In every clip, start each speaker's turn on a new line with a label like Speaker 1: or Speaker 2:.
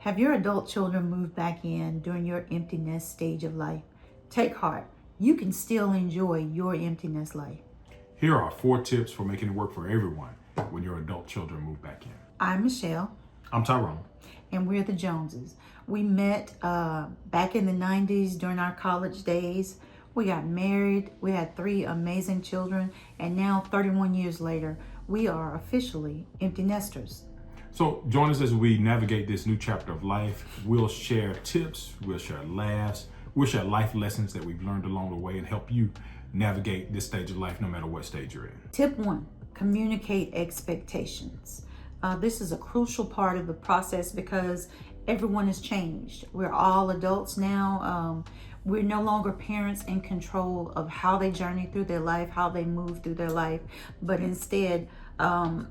Speaker 1: Have your adult children moved back in during your empty nest stage of life? Take heart. You can still enjoy your empty nest life.
Speaker 2: Here are 4 tips for making it work for everyone when your adult children move back in.
Speaker 1: I'm Michelle.
Speaker 2: I'm Tyrone.
Speaker 1: And we're the Joneses. We met back in the 90s during our college days. We got married. We had 3 amazing children. And now, 31 years later, we are officially empty nesters.
Speaker 2: So join us as we navigate this new chapter of life. We'll share tips, we'll share laughs, we'll share life lessons that we've learned along the way and help you navigate this stage of life no matter what stage you're in.
Speaker 1: Tip 1, communicate expectations. This is a crucial part of the process because everyone has changed. We're all adults now. We're no longer parents in control of how they journey through their life, how they move through their life, but instead,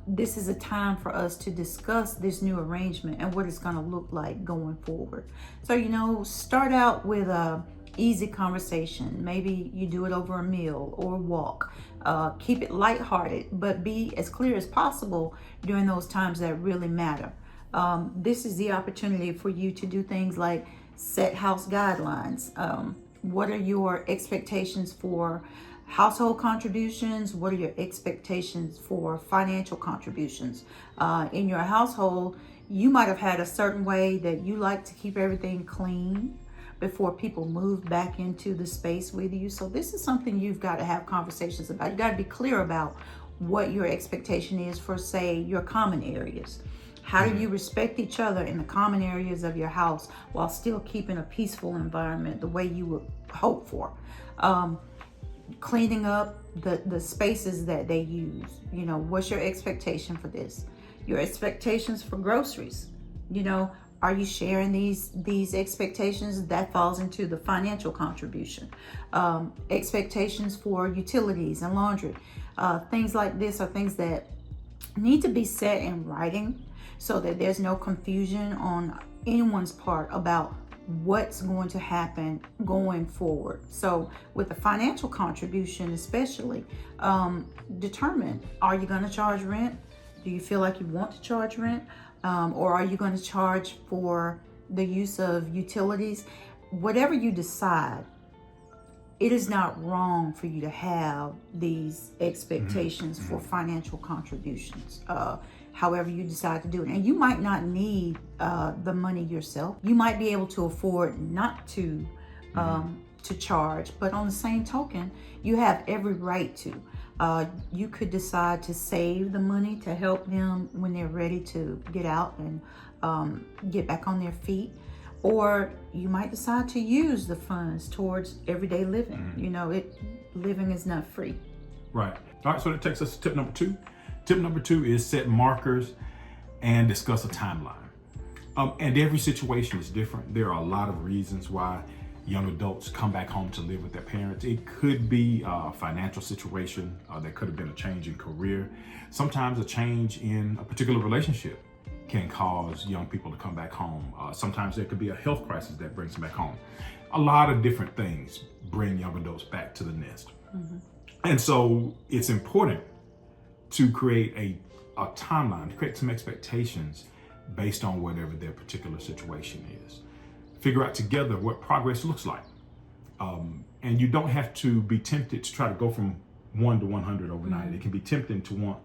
Speaker 1: this is a time for us to discuss this new arrangement and what it's going to look like going forward. So, start out with a easy conversation. Maybe you do it over a meal or a walk. Keep it lighthearted, but be as clear as possible during those times that really matter. This is the opportunity for you to do things like set house guidelines. What are your expectations for household contributions? What are your expectations for financial contributions? In your household, you might have had a certain way that you like to keep everything clean before people move back into the space with you. So this is something you've got to have conversations about. You got to be clear about what your expectation is for, say, your common areas. How do you respect each other in the common areas of your house while still keeping a peaceful environment the way you would hope for? Cleaning up the spaces that they use. What's your expectation for this? Your expectations for groceries. Are you sharing these expectations? That falls into the financial contribution. Expectations for utilities and laundry. Things like this are things that need to be set in writing so that there's no confusion on anyone's part about what's going to happen going forward. So with the financial contribution especially, determine, are you going to charge rent? Do you feel like you want to charge rent? Or are you going to charge for the use of utilities? Whatever you decide, it is not wrong for you to have these expectations for financial contributions, however you decide to do it. And you might not need the money yourself. You might be able to afford not to charge, but on the same token, you have every right to. You could decide to save the money to help them when they're ready to get out and get back on their feet. Or you might decide to use the funds towards everyday living. Living is not free.
Speaker 2: Right. All right, so that takes us to tip number 2. Tip number 2 is set markers and discuss a timeline. And every situation is different. There are a lot of reasons why young adults come back home to live with their parents. It could be a financial situation. There could have been a change in career. Sometimes a change in a particular relationship can cause young people to come back home. Sometimes there could be a health crisis that brings them back home. A lot of different things bring young adults back to the nest. And so it's important to create a timeline, to create some expectations based on whatever their particular situation is. Figure out together what progress looks like. And you don't have to be tempted to try to go from 1 to 100 overnight. It can be tempting to want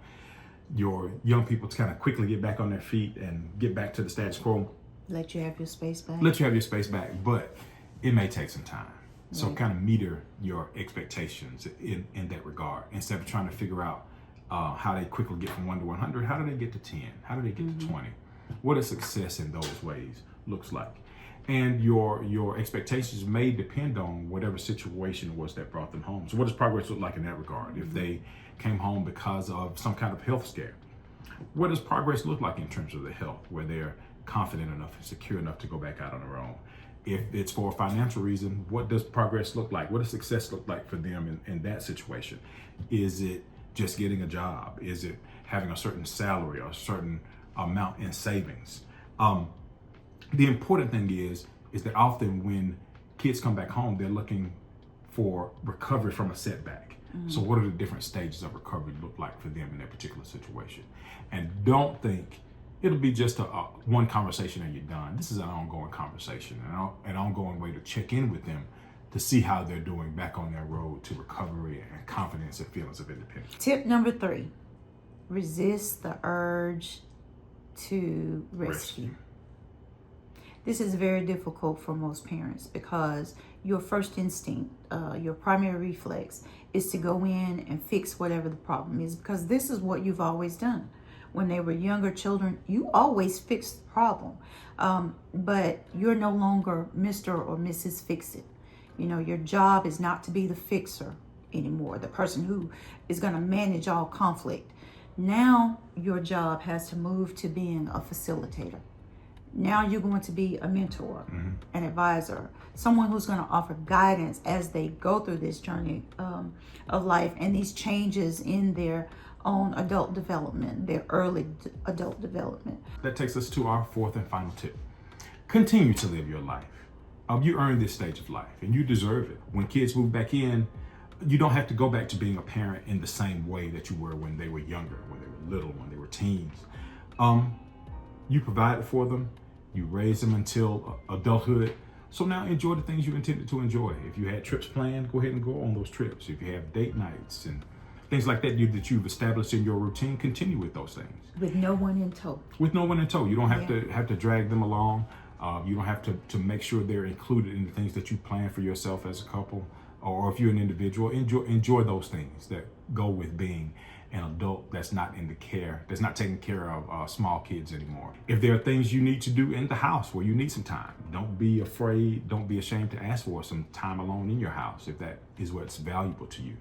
Speaker 2: your young people to kind of quickly get back on their feet and get back to the status quo.
Speaker 1: Let you have your space back.
Speaker 2: Let you have your space back, but it may take some time. So kind of meter your expectations in that regard. Instead of trying to figure out how they quickly get from 1 to 100, how do they get to 10? How do they get to 20? What does success in those ways looks like? And your expectations may depend on whatever situation it was that brought them home. So what does progress look like in that regard? If they came home because of some kind of health scare, what does progress look like in terms of the health, where they're confident enough and secure enough to go back out on their own? If it's for a financial reason, what does progress look like? What does success look like for them in that situation? Is it just getting a job? Is it having a certain salary or a certain amount in savings? The important thing is that often when kids come back home, they're looking for recovery from a setback. So what are the different stages of recovery look like for them in that particular situation? And don't think it'll be just a one conversation and you're done. This is an ongoing conversation, an ongoing way to check in with them to see how they're doing back on their road to recovery and confidence and feelings of independence.
Speaker 1: Tip number 3, resist the urge to rescue. This is very difficult for most parents because your first instinct, your primary reflex is to go in and fix whatever the problem is, because this is what you've always done. When they were younger children, you always fixed the problem, but you're no longer Mr. or Mrs. Fix-It. You know, your job is not to be the fixer anymore, the person who is going to manage all conflict. Now your job has to move to being a facilitator. Now you're going to be a mentor, an advisor, someone who's going to offer guidance as they go through this journey of life and these changes in their own adult development, their early adult development.
Speaker 2: That takes us to our 4th and final tip. Continue to live your life. You earned this stage of life and you deserve it. When kids move back in, you don't have to go back to being a parent in the same way that you were when they were younger, when they were little, when they were teens. You provided for them, you raised them until adulthood. So now enjoy the things you intended to enjoy. If you had trips planned, go ahead and go on those trips. If you have date nights and things like that that you've established in your routine, continue with those things.
Speaker 1: With no one in tow.
Speaker 2: With no one in tow. You don't have to drag them along. You don't have to make sure they're included in the things that you plan for yourself as a couple, or if you're an individual. Enjoy those things that go with being an adult that's not taking care of small kids anymore. If there are things you need to do in the house where you need some time, don't be afraid, don't be ashamed to ask for some time alone in your house if that is what's valuable to you.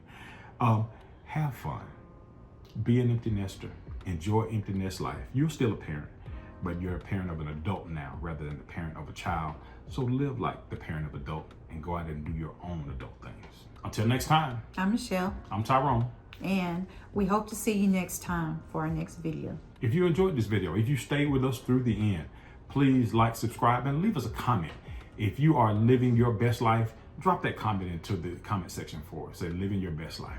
Speaker 2: Have fun. Be an empty nester. Enjoy empty nest life. You're still a parent, but you're a parent of an adult now rather than the parent of a child. So live like the parent of adult and go out and do your own adult things. Until next time.
Speaker 1: I'm Michelle.
Speaker 2: I'm Tyrone.
Speaker 1: And we hope to see you next time for our next video.
Speaker 2: If you enjoyed this video, if you stayed with us through the end, please like, subscribe, and leave us a comment. If you are living your best life, drop that comment into the comment section for us. Say, living your best life.